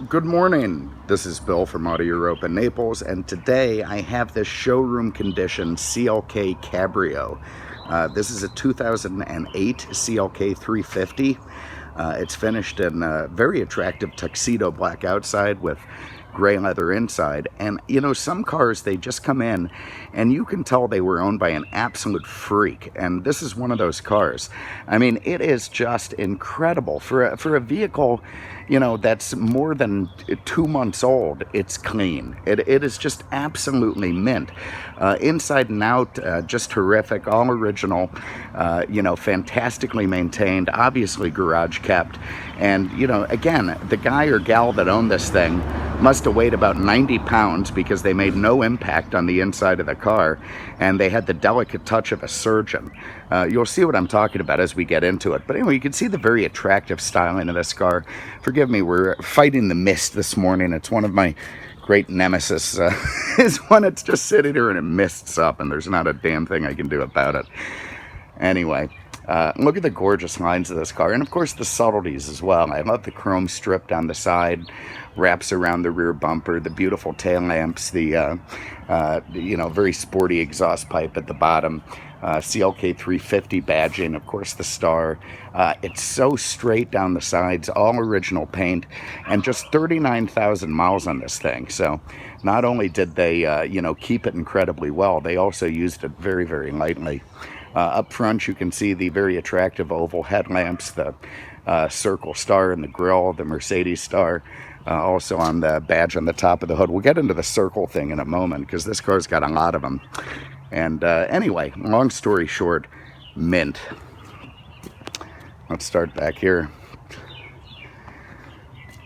Good morning. This is Bill from Europa, Naples, and today I have this showroom condition CLK Cabrio. This is a 2008 CLK350. It's finished in a very attractive tuxedo black outside with gray leather inside. And you know, some cars, they just come in and you can tell they were owned by an absolute freak, and this is one of those cars. I mean, it is just incredible for a vehicle, you know, that's more than 2 months old. It's clean. It is just absolutely mint, inside and out, just terrific, all original, you know, fantastically maintained, obviously garage kept. And you know, again, the guy or gal that owned this thing must have weighed about 90 pounds because they made no impact on the inside of the car, and they had the delicate touch of a surgeon. You'll see what I'm talking about as we get into it. But anyway, you can see the very attractive styling of this car. Forgive me, we're fighting the mist this morning. It's one of my great nemesis, is when it's just sitting here and it mists up and there's not a damn thing I can do about it. Anyway, look at the gorgeous lines of this car, and of course the subtleties as well. I love the chrome strip down the side, wraps around the rear bumper, the beautiful tail lamps, the you know, very sporty exhaust pipe at the bottom, CLK350 badging, of course the star. It's so straight down the sides, all original paint, and just 39,000 miles on this thing. So not only did they you know, keep it incredibly well, they also used it very, very lightly. Up front, you can see the very attractive oval headlamps, the circle star in the grille, the Mercedes star, also on the badge on the top of the hood. We'll get into the circle thing in a moment because this car's got a lot of them. And anyway, long story short, mint. Let's start back here.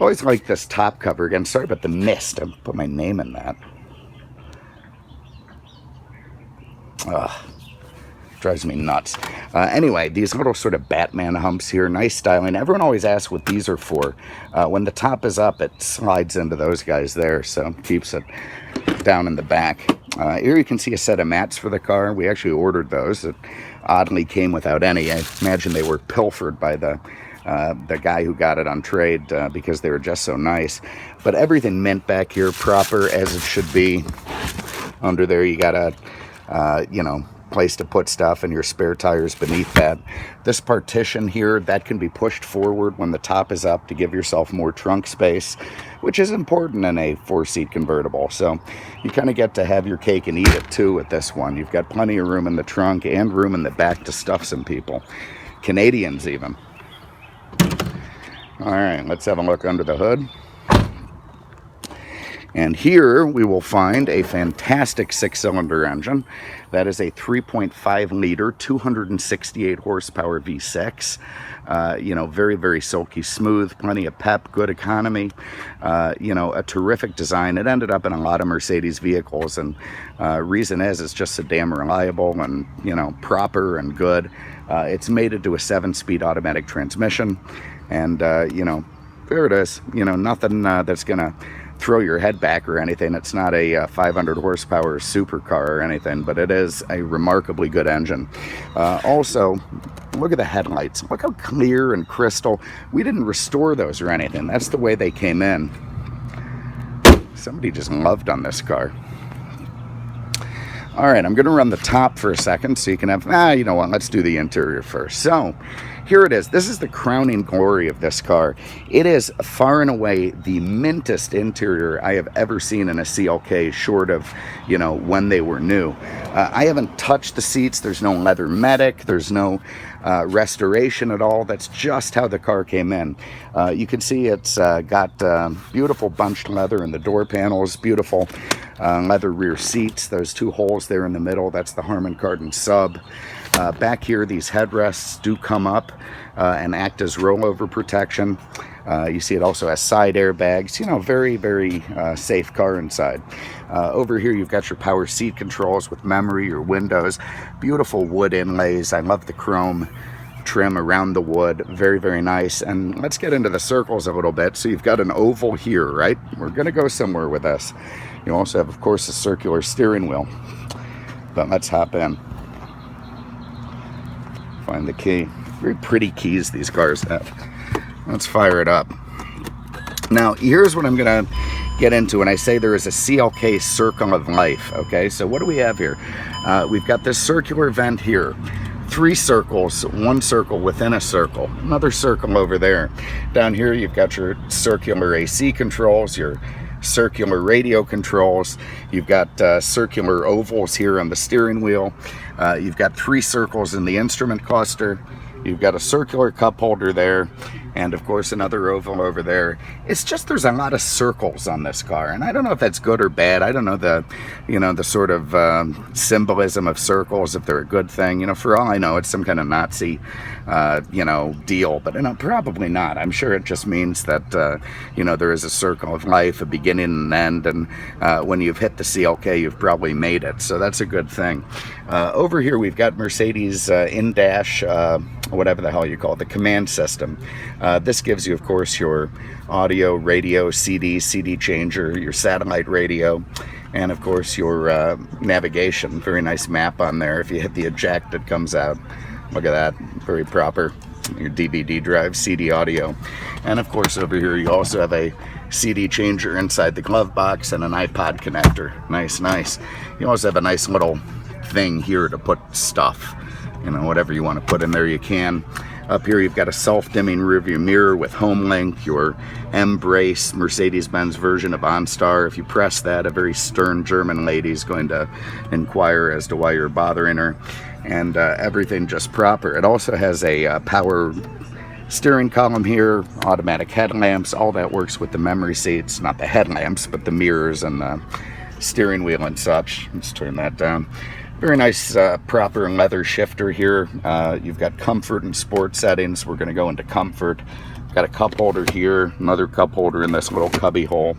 Always like this top cover. Again, sorry about the mist. I put my name in that. Drives me nuts. Anyway, these little sort of Batman humps here, nice styling. Everyone always asks what these are for. When the top is up, it slides into those guys there, so keeps it down in the back. Here you can see a set of mats for the car. We actually ordered those. It oddly came without any. I imagine they were pilfered by the guy who got it on trade because they were just so nice. But everything mint back here, proper as it should be. Under there you got a, you know, place to put stuff, and your spare tires beneath that. This partition here, that can be pushed forward when the top is up to give yourself more trunk space, which is important in a 4-seat convertible. So you kind of get to have your cake and eat it too with this one. You've got plenty of room in the trunk and room in the back to stuff some people, Canadians even. All right, let's have a look under the hood. And here we will find a fantastic 6-cylinder engine. That is a 3.5 liter, 268 horsepower V6. You know, very, very silky smooth, plenty of pep, good economy. You know, a terrific design. It ended up in a lot of Mercedes vehicles, and reason is it's just so damn reliable and, you know, proper and good. It's mated to a 7-speed automatic transmission, and you know, there it is. You know, nothing that's gonna throw your head back or anything. It's not a 500 horsepower supercar or anything, but it is a remarkably good engine. Also, look at the headlights. Look how clear and crystal. We didn't restore those or anything. That's the way they came in. Somebody just loved on this car. All right, I'm going to run the top for a second so you can have, you know what, let's do the interior first. So here it is. This is the crowning glory of this car. It is far and away the mintest interior I have ever seen in a CLK, short of, you know, when they were new. I haven't touched the seats. There's no leather medic. There's no restoration at all. That's just how the car came in. You can see it's got beautiful bunched leather in the door panels, beautiful leather rear seats. Those 2 holes there in the middle, that's the Harman Kardon sub. Back here, these headrests do come up and act as rollover protection. You see it also has side airbags. You know, very, very safe car inside. Over here, you've got your power seat controls with memory, your windows, beautiful wood inlays. I love the chrome trim around the wood. Very, very nice. And let's get into the circles a little bit. So you've got an oval here, right? We're going to go somewhere with this. You also have, of course, a circular steering wheel. But let's hop in. Find the key. Very pretty keys these cars have. Let's fire it up. Now, here's what I'm going to get into when I say there is a CLK circle of life, okay? So what do we have here? We've got this circular vent here. 3 circles, 1 circle within a circle, another circle over there. Down here, you've got your circular AC controls, your circular radio controls. You've got circular ovals here on the steering wheel. You've got 3 circles in the instrument cluster. You've got a circular cup holder there, and of course another oval over there. It's just there's a lot of circles on this car, and I don't know if that's good or bad. I don't know the, the sort of symbolism of circles, if they're a good thing. For all I know, it's some kind of Nazi, deal, but probably not. I'm sure it just means that, there is a circle of life, a beginning and an end, and when you've hit the CLK, you've probably made it. So that's a good thing. Over here, we've got Mercedes in-dash, whatever the hell you call it, the command system. This gives you, of course, your audio, radio, CD changer, your satellite radio, and of course your navigation. Very nice map on there. If you hit the eject, it comes out. Look at that, very proper. Your DVD drive, CD audio. And of course over here you also have a CD changer inside the glove box and an iPod connector. Nice. You also have a nice little thing here to put stuff. Whatever you want to put in there, you can. Up here, you've got a self-dimming rearview mirror with HomeLink, your M-Brace Mercedes-Benz version of OnStar. If you press that, a very stern German lady is going to inquire as to why you're bothering her, and everything just proper. It also has a power steering column here, automatic headlamps. All that works with the memory seats, not the headlamps, but the mirrors and the steering wheel and such. Let's turn that down. Very nice proper leather shifter here. You've got comfort and sport settings. We're going to go into comfort. Got a cup holder here, another cup holder in this little cubby hole.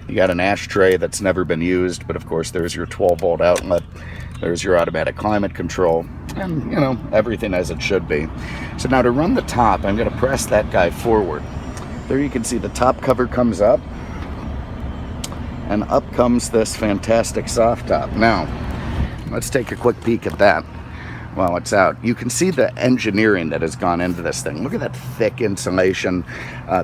You got an ashtray that's never been used, but of course there's your 12-volt outlet. There's your automatic climate control, and everything as it should be. So now to run the top, I'm going to press that guy forward. There you can see the top cover comes up, and up comes this fantastic soft top. Now, let's take a quick peek at that while it's out. You can see the engineering that has gone into this thing. Look at that thick insulation,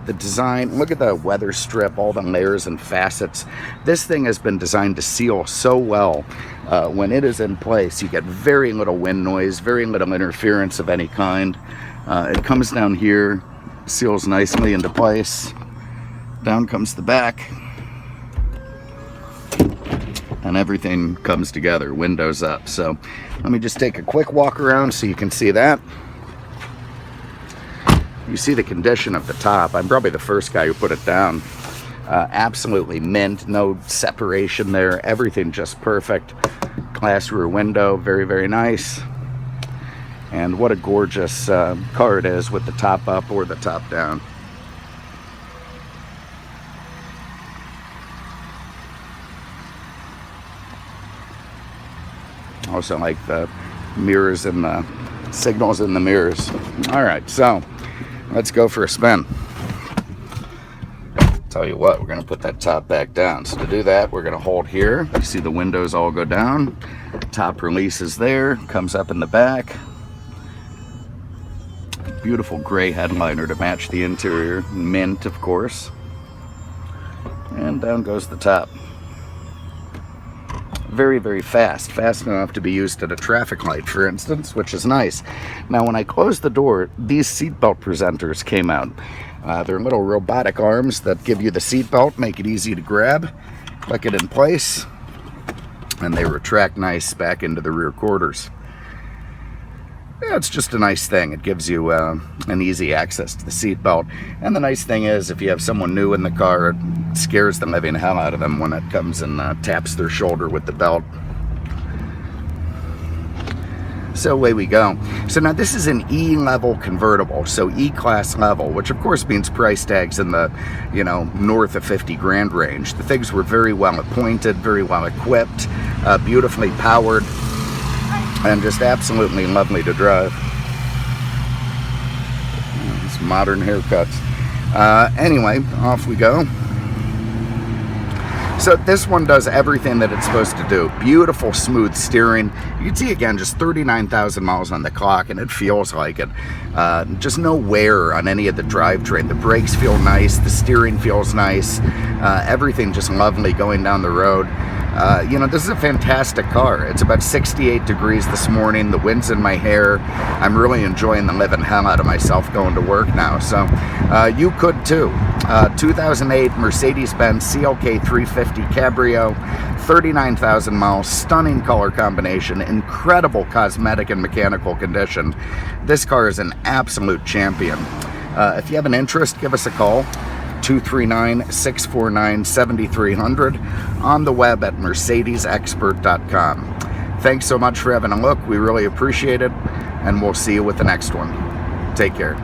the design. Look at the weather strip, all the layers and facets. This thing has been designed to seal so well. When it is in place, you get very little wind noise, very little interference of any kind. It comes down here, seals nicely into place. Down comes the back, and everything comes together, windows up. So let me just take a quick walk around so you can see that. You see the condition of the top. I'm probably the first guy who put it down. Absolutely mint, no separation there, everything just perfect. Glass rear window, very nice. And what a gorgeous car it is with the top up or the top down. Also like the mirrors and the signals in the mirrors. All right, so let's go for a spin. Tell you what, we're going to put that top back down. So to do that, we're going to hold here. You see the windows all go down. Top release is there, comes up in the back. Beautiful gray headliner to match the interior. Mint, of course. And down goes the top. Very fast enough to be used at a traffic light, for instance, which is nice. Now when I closed the door, these seatbelt presenters came out. They're little robotic arms that give you the seatbelt, make it easy to grab, click it in place, and they retract nice back into the rear quarters. Yeah, it's just a nice thing. It gives you an easy access to the seatbelt. And the nice thing is, if you have someone new in the car, it scares the living hell out of them when it comes and taps their shoulder with the belt. So away we go. So now this is an E-level convertible, so E-Class level, which of course means price tags in the, north of 50 grand range. The things were very well appointed, very well equipped, beautifully powered, and just absolutely lovely to drive. These modern haircuts. Anyway, off we go. So this one does everything that it's supposed to do. Beautiful, smooth steering. You can see, again, just 39,000 miles on the clock, and it feels like it. Just no wear on any of the drivetrain. The brakes feel nice. The steering feels nice. Everything just lovely going down the road. You know, this is a fantastic car. It's about 68 degrees this morning. The wind's in my hair. I'm really enjoying the living hell out of myself going to work now. So you could too. 2008 Mercedes-Benz CLK350 Cabrio, 39,000 miles, stunning color combination, incredible cosmetic and mechanical condition. This car is an absolute champion. If you have an interest, give us a call. 239-649-7300, on the web at mercedesexpert.com. Thanks so much for having a look. We really appreciate it, and we'll see you with the next one. Take care.